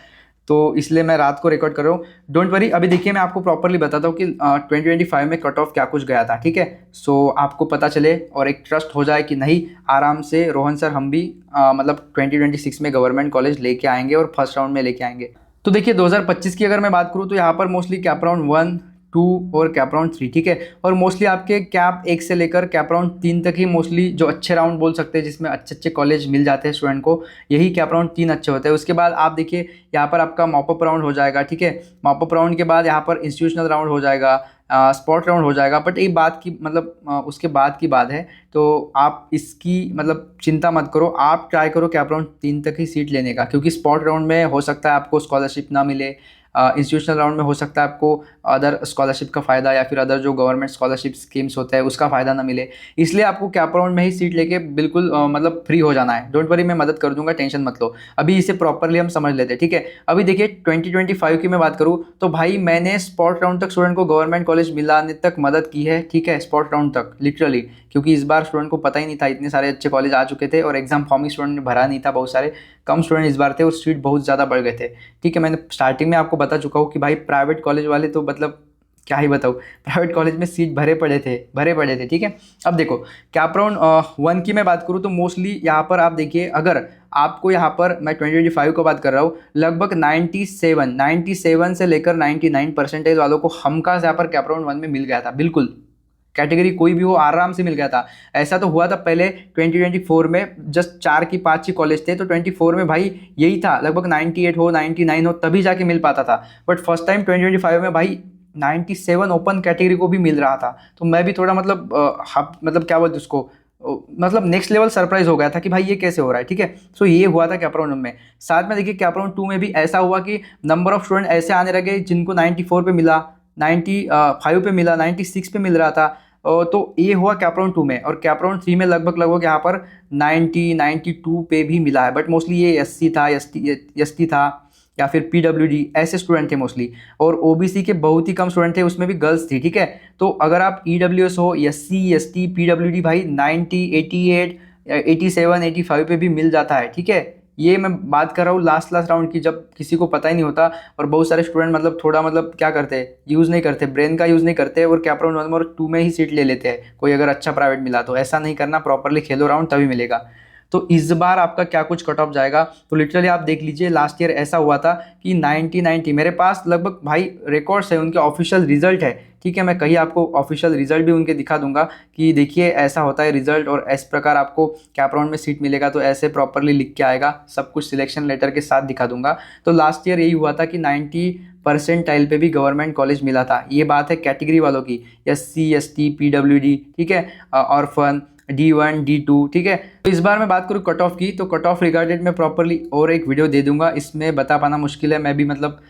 तो इसलिए मैं रात को रिकॉर्ड कर रहा हूँ। डोंट वरी, अभी देखिए मैं आपको प्रॉपरली बताता हूँ कि 2025 में कट ऑफ क्या कुछ गया था, ठीक है। सो आपको पता चले और एक ट्रस्ट हो जाए कि नहीं, आराम से रोहन सर हम भी मतलब 2026 में गवर्नमेंट कॉलेज लेके आएंगे और फर्स्ट राउंड में लेके आएंगे। तो देखिए 2025 की अगर मैं बात करूँ तो यहाँ पर मोस्टली कैप राउंड 1, 2 और कैप राउंड 3, ठीक है। और मोस्टली आपके कैप 1 से लेकर कैप राउंड 3 तक ही मोस्टली जो अच्छे राउंड बोल सकते हैं, जिसमें अच्छे अच्छे कॉलेज मिल जाते हैं स्टूडेंट को, यही कैप राउंड 3 अच्छे होते हैं। उसके बाद आप देखिए यहाँ पर आपका मॉपअप राउंड हो जाएगा, ठीक है। मॉपअप राउंड के बाद यहाँ पर इंस्टीट्यूशनल राउंड हो जाएगा, स्पॉट राउंड हो जाएगा। बट एक बात की मतलब उसके बाद की बात है, तो आप इसकी मतलब चिंता मत करो, आप ट्राई करो कैप राउंड 3 तक ही सीट लेने का, क्योंकि स्पॉट राउंड में हो सकता है आपको स्कॉलरशिप ना मिले, इंस्टीट्यूशनल राउंड में हो सकता है आपको अदर स्कॉलरशिप का फ़ायदा या फिर अदर जो गवर्नमेंट स्कॉलरशिप स्कीम्स होता है उसका फ़ायदा ना मिले। इसलिए आपको कैप राउंड में ही सीट लेके बिल्कुल मतलब फ्री हो जाना है। डोंट वरी, मैं मदद कर दूंगा, टेंशन मत लो। अभी इसे प्रॉपरली हम समझ लेते हैं, ठीक है। अभी देखिए 2025 की मैं बात करूँ तो भाई मैंने स्पॉट राउंड तक स्टूडेंट को गवर्नमेंट कॉलेज मिलाने तक मदद की है, ठीक है। स्पॉट राउंड तक लिटरली, क्योंकि इस बार स्टूडेंट को पता ही नहीं था, इतने सारे अच्छे कॉलेज आ चुके थे और एग्जाम फॉर्म ही स्टूडेंट ने भरा नहीं था, बहुत सारे कम स्टूडेंट इस बार थे और सीट बहुत ज़्यादा बढ़ गए थे, ठीक है। मैंने स्टार्टिंग में आपको बता चुका हूँ कि भाई प्राइवेट कॉलेज वाले तो मतलब क्या ही बताऊँ, प्राइवेट कॉलेज में सीट भरे पड़े थे, ठीक है। अब देखो कैप राउंड 1 की मैं बात करूँ तो मोस्टली यहाँ पर आप देखिए, अगर आपको यहाँ पर मैं 2025 को बात कर रहा हूँ, लगभग 97 से लेकर 99% वालों को हमखास यहाँ पर कैप राउंड 1 में मिल गया था, बिल्कुल। कैटेगरी कोई भी हो आराम से मिल गया था। ऐसा तो हुआ था पहले 2024 में, जस्ट 4 की 5 ही कॉलेज थे, तो 24 में भाई यही था, लगभग 98 हो 99 हो तभी जाके मिल पाता था। बट फर्स्ट टाइम 2025 में भाई 97 ओपन कैटेगरी को भी मिल रहा था। तो मैं भी थोड़ा मतलब क्या बोलते उसको, मतलब नेक्स्ट लेवल सरप्राइज हो गया था कि भाई ये कैसे हो रहा है, ठीक है। सो ये हुआ था कैप राउंड में। साथ में देखिए कैप राउंड 2 में भी ऐसा हुआ कि नंबर ऑफ स्टूडेंट ऐसे आने लगे जिनको 94 पे मिला, 95 पे मिला, 96 पे मिल रहा था। तो ये हुआ कैप राउंड 2 में। और कैप राउंड 3 में लगभग यहाँ पर 92 पे भी मिला है। बट मोस्टली ये एससी था, एसटी था, या फिर पीडब्ल्यूडी, ऐसे स्टूडेंट थे मोस्टली। और ओबीसी के बहुत ही कम स्टूडेंट थे, उसमें भी गर्ल्स थी, ठीक है। तो अगर आप ईडब्ल्यूएस हो, एससी, एसटी, पीडब्ल्यूडी, भाई 90, 88, 87, 85 पे भी मिल जाता है, ठीक है। ये मैं बात कर रहा हूँ लास्ट राउंड की, जब किसी को पता ही नहीं होता और बहुत सारे स्टूडेंट मतलब थोड़ा मतलब क्या करते हैं, यूज़ नहीं करते, ब्रेन का यूज़ नहीं करते और कैप राउंड 1 और 2 में ही सीट ले लेते हैं, कोई अगर अच्छा प्राइवेट मिला तो। ऐसा नहीं करना, प्रॉपरली खेलो राउंड तभी मिलेगा। तो इस बार आपका क्या कुछ कट ऑफ जाएगा, तो लिटरली आप देख लीजिए, लास्ट ईयर ऐसा हुआ था कि 90 मेरे पास लगभग भाई रिकॉर्ड्स है, उनके ऑफिशियल रिजल्ट है, ठीक है। मैं कहीं आपको ऑफिशियल रिजल्ट भी उनके दिखा दूंगा कि देखिए ऐसा होता है रिजल्ट और इस प्रकार आपको कैप राउंड में सीट मिलेगा, तो ऐसे प्रॉपरली लिख के आएगा, सब कुछ सिलेक्शन लेटर के साथ दिखा दूंगा। तो लास्ट ईयर यही हुआ था कि 90% पे भी गवर्नमेंट कॉलेज मिला था। ये बात है कैटेगरी वालों की, एससी, एसटी, पीडब्ल्यूडी, ठीक है, ऑर्फन, D1, D2, ठीक है। तो इस बार मैं बात करूँ कट ऑफ की, तो कट ऑफ रिगार्डेड मैं प्रॉपरली और एक वीडियो दे दूंगा, इसमें बता पाना मुश्किल है, मैं भी मतलब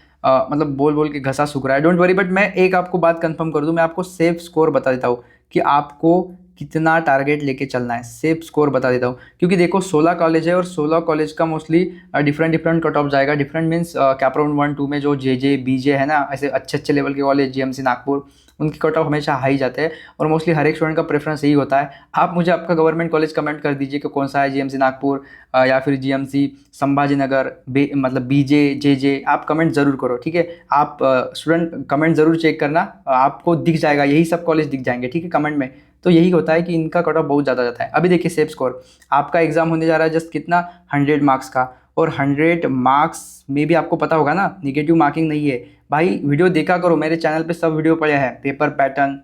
बोल बोल के घसा सूख रहा है, डोंट वरी। बट मैं एक आपको बात कंफर्म कर दूं, मैं आपको सेफ स्कोर बता देता हूँ कि आपको कितना टारगेट लेके चलना है, सेफ स्कोर बता देता हूँ। क्योंकि देखो 16 कॉलेज है और 16 कॉलेज का मोस्टली डिफरेंट कट ऑफ जाएगा। डिफरेंट मीन्स कैप राउंड 1, 2 में जो जे बीजे है ना, ऐसे अच्छे लेवल के कॉलेज, जीएमसी नागपुर, उनकी कट ऑफ हमेशा हाई जाते हैं और मोस्टली हर एक स्टूडेंट का प्रेफरेंस यही होता है। आप मुझे आपका गवर्नमेंट कॉलेज कमेंट कर दीजिए कि कौन सा है, जीएमसी नागपुर या फिर जीएमसी संभाजी नगर, मतलब बीजे, जे आप कमेंट ज़रूर करो, ठीक है। आप स्टूडेंट कमेंट ज़रूर चेक करना, आपको दिख जाएगा, यही सब कॉलेज दिख जाएंगे, ठीक है, कमेंट में। तो यही होता है कि इनका कट ऑफ बहुत ज़्यादा जाता है। अभी देखिए सेफ स्कोर, आपका एग्जाम होने जा रहा है जस्ट कितना, 100 मार्क्स का, और 100 मार्क्स में भी आपको पता होगा ना निगेटिव मार्किंग नहीं है। भाई वीडियो देखा करो, मेरे चैनल पे सब वीडियो पड़े हैं, paper pattern,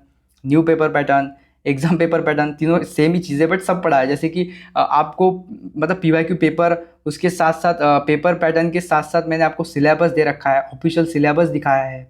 new paper pattern, exam paper pattern, तीनों सेम ही चीज़ें बट सब पढ़ा है। जैसे कि आपको मतलब पीवाईक्यू पेपर, उसके साथ साथ पेपर पैटर्न के साथ साथ मैंने आपको सिलेबस दे रखा है, ऑफिशियल सिलेबस दिखाया है,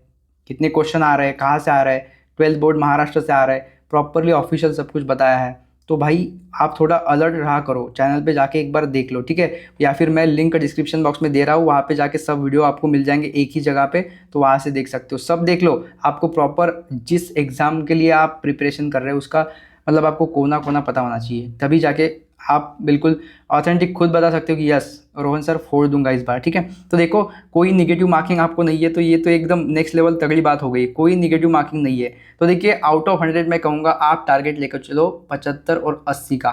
कितने क्वेश्चन आ रहे हैं, कहाँ से आ रहे हैं, 12th बोर्ड महाराष्ट्र से आ रहा है, प्रॉपरली ऑफिशियल सब कुछ बताया है। तो भाई आप थोड़ा अलर्ट रहा करो, चैनल पे जाके एक बार देख लो, ठीक है। या फिर मैं लिंक डिस्क्रिप्शन बॉक्स में दे रहा हूँ, वहाँ पे जाके सब वीडियो आपको मिल जाएंगे एक ही जगह पे, तो वहाँ से देख सकते हो, सब देख लो। आपको प्रॉपर जिस एग्ज़ाम के लिए आप प्रिपरेशन कर रहे हो उसका मतलब आपको कोना कोना पता होना चाहिए, तभी जाके आप बिल्कुल ऑथेंटिक खुद बता सकते हो कि यस रोहन सर फोड़ दूंगा इस बार, ठीक है। तो देखो कोई निगेटिव मार्किंग आपको नहीं है, तो ये तो एकदम नेक्स्ट लेवल तगड़ी बात हो गई, कोई निगेटिव मार्किंग नहीं है। तो देखिए आउट ऑफ 100 मैं कहूँगा आप टारगेट लेकर चलो 75 और 80 का,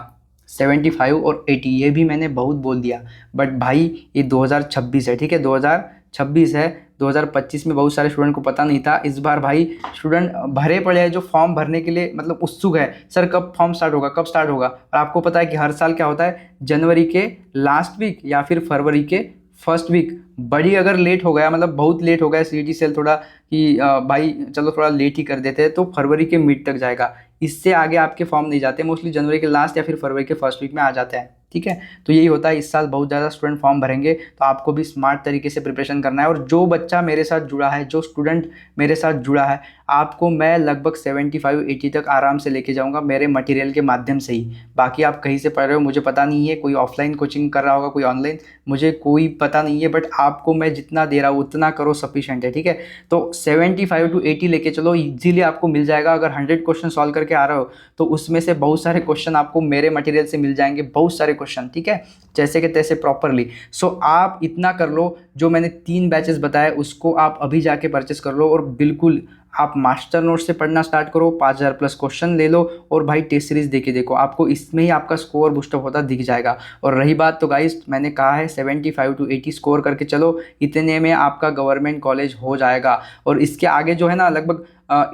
75 और 80, ये भी मैंने बहुत बोल दिया। बट भाई ये 2026 है, ठीक है, 2026 है, 2025 में बहुत सारे स्टूडेंट को पता नहीं था। इस बार भाई स्टूडेंट भरे पड़े हैं जो फॉर्म भरने के लिए मतलब उत्सुक है, सर कब फॉर्म स्टार्ट होगा, कब स्टार्ट होगा। और आपको पता है कि हर साल क्या होता है, जनवरी के लास्ट वीक या फिर फरवरी के फर्स्ट वीक, बड़ी अगर लेट हो गया, मतलब बहुत लेट हो गया सीईटी सेल थोड़ा कि भाई चलो थोड़ा लेट ही कर देते हैं, तो फरवरी के मिड तक जाएगा, इससे आगे आपके फॉर्म नहीं जाते, मोस्टली जनवरी के लास्ट या फिर फरवरी के फर्स्ट वीक में आ जाते हैं, ठीक है। तो यही होता है, इस साल बहुत ज़्यादा स्टूडेंट फॉर्म भरेंगे, तो आपको भी स्मार्ट तरीके से प्रिपरेशन करना है। और जो बच्चा मेरे साथ जुड़ा है, जो स्टूडेंट मेरे साथ जुड़ा है, आपको मैं लगभग 75-80 तक आराम से लेके जाऊंगा मेरे मटेरियल के माध्यम से ही। बाकी आप कहीं से पढ़ रहे हो मुझे पता नहीं है, कोई ऑफलाइन कोचिंग कर रहा होगा, कोई ऑनलाइन, मुझे कोई पता नहीं है, बट आपको मैं जितना दे रहा हूँ उतना करो, सफिशिएंट है, ठीक है। तो 75-80 लेके चलो, इजीली आपको मिल जाएगा। अगर 100 क्वेश्चन सॉल्व करके आ रहे हो तो उसमें से बहुत सारे क्वेश्चन आपको मेरे मटेरियल से मिल जाएंगे, बहुत सारे क्वेश्चन, ठीक है, जैसे कि तैसे प्रॉपरली। सो आप इतना कर लो, जो मैंने 3 बैचेस बताए उसको आप अभी जाके परचेस कर लो, और बिल्कुल आप मास्टर नोट से पढ़ना स्टार्ट करो, 5000 प्लस क्वेश्चन ले लो, और भाई टेस्ट सीरीज देके देखो, आपको इसमें ही आपका स्कोर बूस्टअप होता दिख जाएगा। और रही बात, तो गाइस मैंने कहा है 75-80 स्कोर करके चलो, इतने में आपका गवर्नमेंट कॉलेज हो जाएगा। और इसके आगे जो है ना, लगभग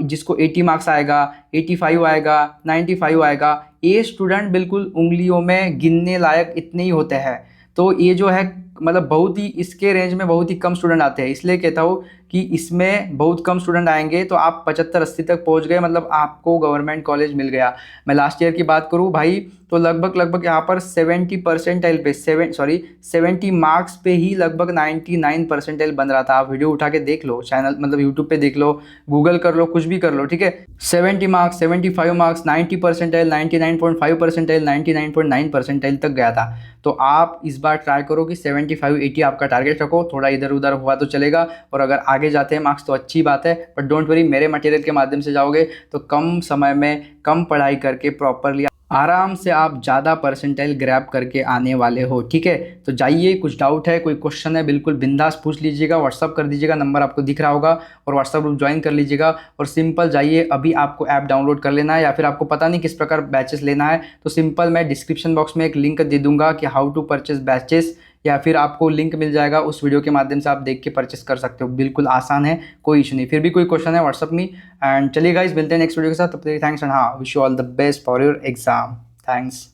जिसको 80 मार्क्स आएगा, 85 आएगा, 95 आएगा, ये स्टूडेंट बिल्कुल उंगलियों में गिनने लायक इतने ही होते हैं। तो ये जो है मतलब बहुत ही इसके रेंज में बहुत ही कम स्टूडेंट आते हैं, इसलिए कहता हूँ कि इसमें बहुत कम स्टूडेंट आएंगे, तो आप 75-80 तक पहुँच गए, मतलब आपको गवर्नमेंट कॉलेज मिल गया। मैं लास्ट ईयर की बात करूँ भाई, तो लगभग यहाँ पर 70 परसेंटाइल पे 70 मार्क्स पे ही लगभग 99 परसेंटाइल बन रहा था। आप वीडियो उठा के देख लो, चैनल मतलब यूट्यूब पे देख लो, गूगल कर लो, कुछ भी कर लो, ठीक है। 70 marks, 75 marks, 90 percentile, 99.5 percentile, 99.9 percentile तक गया था। तो आप इस बार ट्राई करो कि 75-80 आपका टारगेट रखो, थोड़ा इधर उधर हुआ तो चलेगा, और अगर आगे जाते हैं मार्क्स तो अच्छी बात है, बट डोंट वरी, मेरे मटेरियल के माध्यम से जाओगे तो कम समय में कम पढ़ाई करके प्रॉपरली आराम से आप ज़्यादा परसेंटाइल ग्रैब करके आने वाले हो। ठीक है, तो जाइए, कुछ डाउट है, कोई क्वेश्चन है, बिल्कुल बिंदास पूछ लीजिएगा, व्हाट्सअप कर दीजिएगा, नंबर आपको दिख रहा होगा, और व्हाट्सअप ग्रुप ज्वाइन कर लीजिएगा। और सिंपल जाइए, अभी आपको ऐप डाउनलोड कर लेना है, या फिर आपको पता नहीं किस प्रकार बैचेस लेना है तो सिंपल मैं डिस्क्रिप्शन बॉक्स में एक लिंक दे दूंगा कि हाउ टू परचेस बैचेस, या फिर आपको लिंक मिल जाएगा, उस वीडियो के माध्यम से आप देख के परचेस कर सकते हो। बिल्कुल आसान है, कोई इशू नहीं। फिर भी कोई क्वेश्चन है व्हाट्सअप में। एंड चलिए गाइस, मिलते हैं नेक्स्ट वीडियो के साथ, तब तक थैंक्स एंड हाँ, wish you all the best for your exam. Thanks.